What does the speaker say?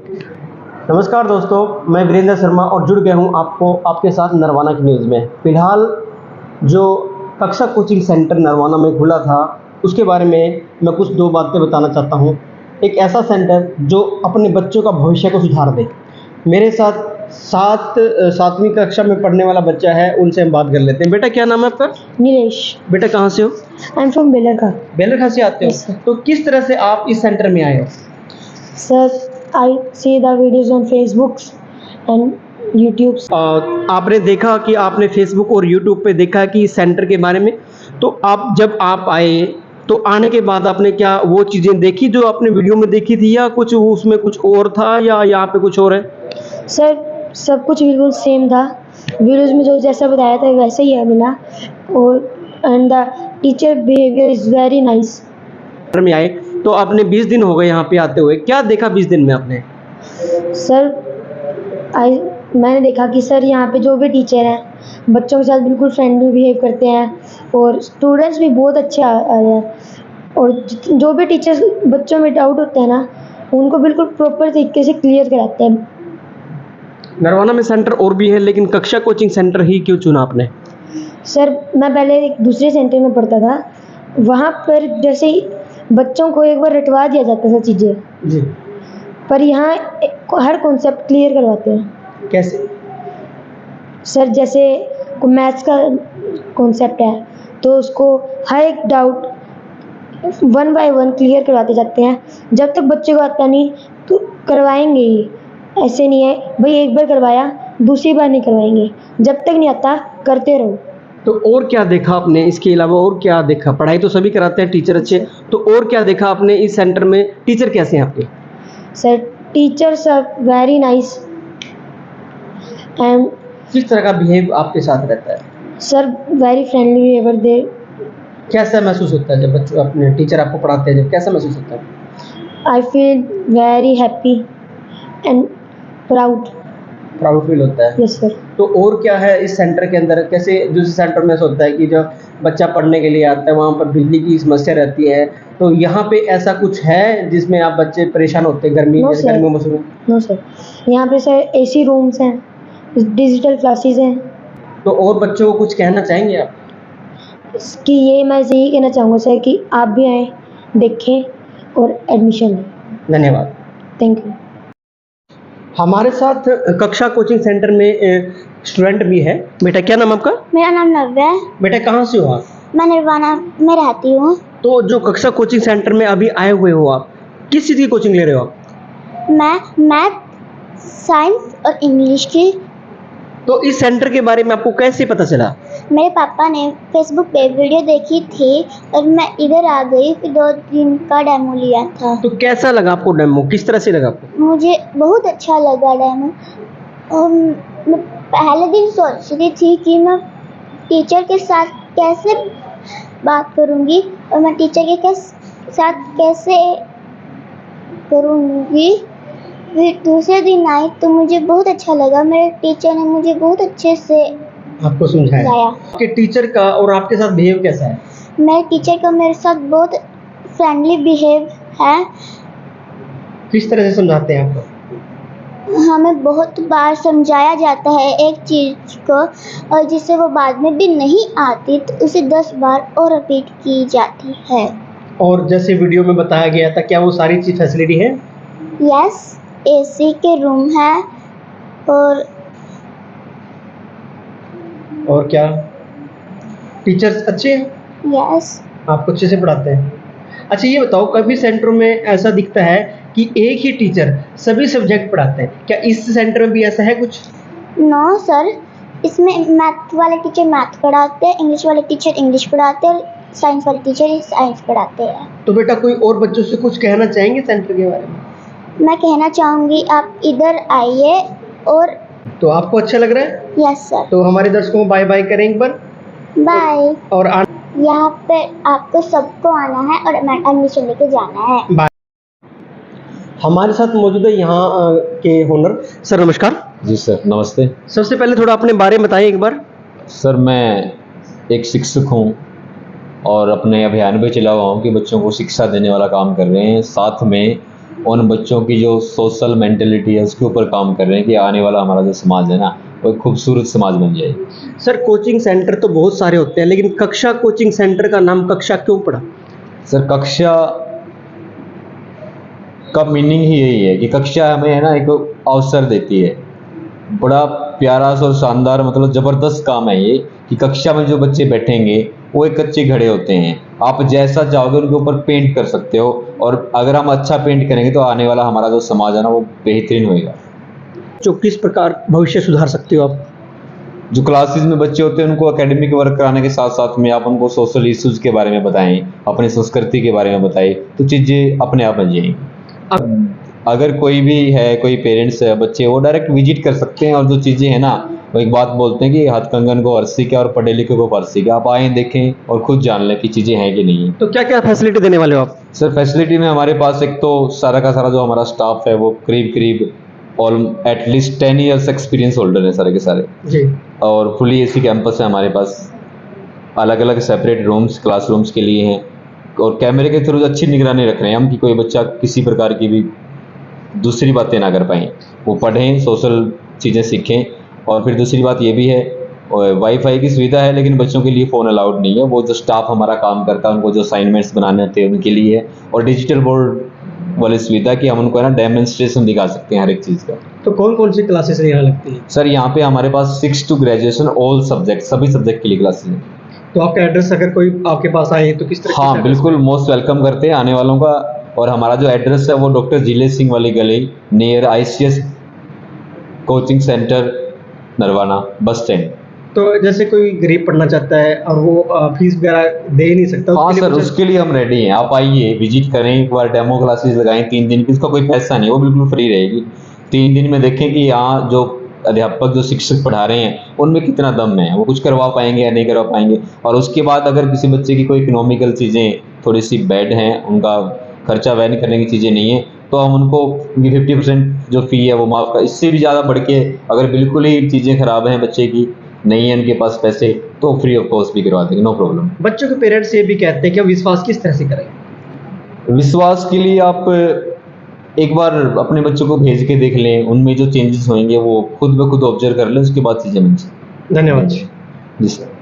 नमस्कार दोस्तों, मैं वीरेंद्र शर्मा और जुड़ गया हूं आपके साथ नरवाना की न्यूज़ में। फ़िलहाल जो कक्षा कोचिंग सेंटर नरवाना में खुला था, उसके बारे में मैं कुछ 2 बातें बताना चाहता हूं। एक ऐसा सेंटर जो अपने बच्चों का भविष्य को सुधार दे। मेरे साथ 7वीं कक्षा में पढ़ने वाला बच्चा है, उनसे हम बात कर लेते हैं। बेटा क्या नाम है आपका? नीलेश। बेटा कहाँ से हो? I am from बेलरघाट। बेलरघाट से आते हो? Yes, sir. तो किस तरह से आप इस सेंटर में आए हो? Sir, I see the videos on Facebook and YouTube. आपने देखा कि आपने फेसबुक और यूट्यूब पे देखा कि इस सेंटर के बारे में, तो जब आप आए तो आने के बाद आपने क्या वो चीज़ें देखी जो आपने वीडियो में देखी थी, या कुछ उसमें कुछ और था, या यहाँ पे कुछ और है? सर, सब कुछ बिल्कुल सेम था। वीडियोज़ में जो जैसा बताया था वैसे ही है मिला, और and the teacher behaviour is very nice. में आए तो आपने 20 दिन हो गए यहाँ पे आते हुए, क्या देखा 20 दिन में आपने? सर, मैंने देखा कि सर यहाँ पे जो भी टीचर हैं बच्चों के साथ बिल्कुल फ्रेंडली बिहेव करते हैं, और स्टूडेंट्स भी बहुत अच्छे आ रहे हैं, और जो भी टीचर्स बच्चों में डाउट होते हैं ना, उनको बिल्कुल प्रॉपर तरीके से क्लियर कराते हैं। नरवाना में सेंटर और भी है, लेकिन कक्षा कोचिंग सेंटर ही क्यों चुना आपने? सर, मैं पहले एक दूसरे सेंटर में पढ़ता था, वहाँ पर जैसे ही बच्चों को एक बार रटवा दिया जाता था चीज़ें, जी। पर यहाँ हर कॉन्सेप्ट क्लियर करवाते हैं। कैसे? सर, जैसे मैथ्स का कॉन्सेप्ट है तो उसको हर एक डाउट 1 बाय 1 क्लियर करवाते जाते हैं। जब तक बच्चे को आता नहीं तो करवाएंगे ही, ऐसे नहीं है भाई एक बार करवाया दूसरी बार नहीं करवाएंगे, जब तक नहीं आता करते रहो। तो और क्या देखा आपने इसके अलावा? और क्या देखा? पढ़ाई तो सभी कराते हैं, टीचर अच्छे, तो और क्या देखा आपने इस सेंटर में? टीचर कैसे हैं आपके? Sir, teachers are very nice and किस तरह का बिहेव आपके साथ रहता है? सर वेरी फ्रेंडली बिहेवियर दे। कैसा महसूस होता है जब बच्चों अपने टीचर आपको पढ़ाते हैं, जब कैसा महसूस होता है? I feel very happy and proud. Proud feel होता है। Yes sir. तो और क्या है इस सेंटर के अंदर? कैसे दूसरे सेंटर में ऐसा होता है कि जब बच्चा पढ़ने के लिए आता है वहाँ पर बिजली की समस्या रहती है, तो यहाँ पे ऐसा कुछ है जिसमें आप बच्चे परेशान होते हैं गर्मी नो जैसे सर, गर्मी मौसम में? नो सर, यहाँ पे सर एसी रूम्स हैं, डिजिटल क्लासेस हैं। तो और बच्चों को कुछ कहना चाहेंगे आप? कि ये मैं यही कहना चाहूँगा सर कि आप भी आएँ, देखें और एडमिशन लें। धन्यवाद। Thank you. हमारे साथ कक्षा कोचिंग सेंटर में स्टूडेंट भी है। बेटा क्या नाम आपका? मेरा नाम नव्या है। बेटा कहाँ से हो आप? मैं निर्वाणा में रहती हूँ। तो जो कक्षा कोचिंग सेंटर में अभी आए हुए हो आप, किस चीज़ की कोचिंग ले रहे हो आप? मैं मैथ, साइंस और इंग्लिश की। तो इस सेंटर के बारे में आपको कैसे पता चला? मेरे पापा ने फेसबुक पे वीडियो देखी थी और मैं इधर आ गई, फिर 2 दिन का डेमो लिया था। तो कैसा लगा आपको डेमो? किस तरह से लगा आपको? मुझे बहुत अच्छा लगा डेमो। और मैं पहले दिन सोच रही थी कि मैं टीचर के साथ कैसे बात करूँगी और मैं टीचर के साथ कैसे करूँगी। फिर दूसरे दिन आई तो मुझे बहुत अच्छा लगा। मेरे टीचर ने मुझे बहुत अच्छे से आपको समझाया? समझाया। आपके टीचर का और आपके साथ बिहेव कैसा है? मेरे टीचर का मेरे साथ बहुत फ्रेंडली बिहेव है। किस तरह से समझाते हैं आपको? हमें बहुत बार समझाया जाता है एक चीज़ को, और जिससे वो बाद में भी नहीं आती तो उसे 10 बार और रिपीट की जाती है। और जैसे वीडियो में बताया गया था, क्या वो सारी चीज़ फैसिलिटी है? यस, एसी के रूम है और क्या टीचर्स अच्छे हैं? यस। आपको अच्छे से पढ़ाते हैं? अच्छा ये बताओ, कभी सेंटरों में ऐसा दिखता है कि एक ही टीचर सभी सब्जेक्ट पढ़ाते हैं, क्या इस सेंटर में भी ऐसा है कुछ? नो सर, इसमें मैथ वाले टीचर मैथ पढ़ाते हैं, इंग्लिश वाले टीचर इंग्लिश पढ़ाते हैं, साइंस वाले टीचर साइंस पढ़ाते हैं। तो बेटा कोई और बच्चों से कुछ कहना चाहेंगे सेंटर के बारे में? मैं कहना चाहूँगी आप इधर आइए। और तो आपको अच्छा लग रहा है? Yes sir. तो हमारे दर्शकों को बाय बाय करें एक बार। बाय। और यहाँ पे आपको सबको आना है और एडमिशन लेके जाना है। बाय। हमारे साथ मौजूद है यहाँ के ओनर सर। नमस्कार जी सर, नमस्ते। सबसे पहले थोड़ा अपने बारे में बताइए एक बार। सर, मैं एक शिक्षक हूँ और अपने अभियान पे चला हुआ हूँ कि बच्चों को शिक्षा देने वाला काम कर रहे हैं। साथ में उन बच्चों की जो सोशल मेंटेलिटी है उसके ऊपर काम कर रहे हैं कि आने वाला हमारा जो समाज है ना वो एक खूबसूरत समाज बन जाए। सर कोचिंग सेंटर तो बहुत सारे होते हैं, लेकिन कक्षा कोचिंग सेंटर का नाम कक्षा क्यों पड़ा? सर कक्षा का मीनिंग ही यही है कि कक्षा हमें है ना एक अवसर देती है। बड़ा प्यारा सा और शानदार मतलब ज़बरदस्त काम है ये कि कक्षा में जो बच्चे बैठेंगे वो एक कच्चे घड़े होते हैं, आप जैसा चाहोगे उनके ऊपर पेंट कर सकते हो, और अगर हम अच्छा पेंट करेंगे तो आने वाला हमारा जो समाज है ना वो बेहतरीन होएगा। जो किस प्रकार भविष्य सुधार सकते हो आप? जो क्लासेस में बच्चे होते हैं उनको एकेडमिक वर्क कराने के साथ साथ में आप उनको सोशल इश्यूज के बारे में बताएं, अपनी संस्कृति के बारे में बताएं, तो चीज़ें अपने आप बन जाएंगी। अगर कोई भी है, कोई पेरेंट्स है, बच्चे वो डायरेक्ट विजिट कर सकते हैं, और जो चीज़ें हैं ना वो एक बात बोलते हैं कि हाथ कंगन को हर्षी के और पढ़े लिखे को फर्सी के, आप आएँ देखें और खुद जान लें कि चीज़ें हैं कि नहीं है। तो क्या क्या फैसिलिटी देने वाले हो आप? सर फैसिलिटी में हमारे पास एक तो सारा का सारा जो हमारा स्टाफ है वो करीब all at least 10 years experience holder है सारे के सारे, जी। और फुली एसी कैंपस है हमारे पास, अलग अलग सेपरेट रूम्स क्लासरूम्स के लिए हैं, और कैमरे के थ्रू अच्छी निगरानी रख रहे हैं हम कि कोई बच्चा किसी प्रकार की भी दूसरी बातें ना कर पाएँ, वो पढ़ें, सोशल चीज़ें सीखें। और फिर दूसरी बात ये भी है, वाईफाई की सुविधा है लेकिन बच्चों के लिए फ़ोन अलाउड नहीं है, वो जो स्टाफ हमारा काम करता है उनको जो असाइनमेंट्स बनाने होते हैं उनके लिए है, और डिजिटल बोर्ड वाली सुविधा कि हम उनको है ना डेमोन्स्ट्रेशन दिखा सकते हैं हर एक चीज़ का। तो कौन कौन सी क्लासेस यहाँ लगती हैं? सर यहाँ पे हमारे पास 6 to ग्रेजुएशन ऑल सब्जेक्ट, सभी सब्जेक्ट के लिए क्लासेस हैं। तो आपका एड्रेस अगर कोई आपके पास आए तो किस तरह? हाँ बिल्कुल, मोस्ट वेलकम करते हैं आने वालों का। और हमारा जो एड्रेस है वो डॉक्टर जिले सिंह वाली गली near ICS coaching centre Narwana bus stand. तो जैसे कोई गरीब पढ़ना चाहता है और वो फीस वगैरह दे ही नहीं सकता, हाँ उसके लिए सर, कुछ- उसके लिए हम रेडी हैं, आप आइए, विजिट करें, एक बार डेमो क्लासेस लगाएं 3 दिन की, उसका कोई पैसा नहीं, वो बिल्कुल फ्री रहेगी। 3 दिन में देखें कि यहाँ जो अध्यापक जो शिक्षक पढ़ा रहे हैं उनमें कितना दम है, वो कुछ करवा पाएंगे या नहीं करवा पाएंगे। और उसके बाद अगर किसी बच्चे की कोई इकोनॉमिकल चीज़ें थोड़ी सी बैड हैं, उनका खर्चा वहन करने की चीज़ें नहीं है, तो हम उनको 50% जो फ़ी है वो माफ़ कर, इससे भी ज़्यादा बढ़ के अगर बिल्कुल ही चीज़ें ख़राब हैं बच्चे की, नहीं है उनके पास पैसे, तो फ्री ऑफ कॉस्ट भी करवा देंगे, नो प्रॉब्लम। बच्चों के पेरेंट्स ये भी कहते हैं कि हम विश्वास किस तरह से करें? विश्वास के लिए आप एक बार अपने बच्चों को भेज के देख लें, उनमें जो चेंजेस होंगे वो खुद ब खुद ऑब्जर्व कर लें, उसके बाद चीज़ें बन जाएं। धन्यवाद। जी सर।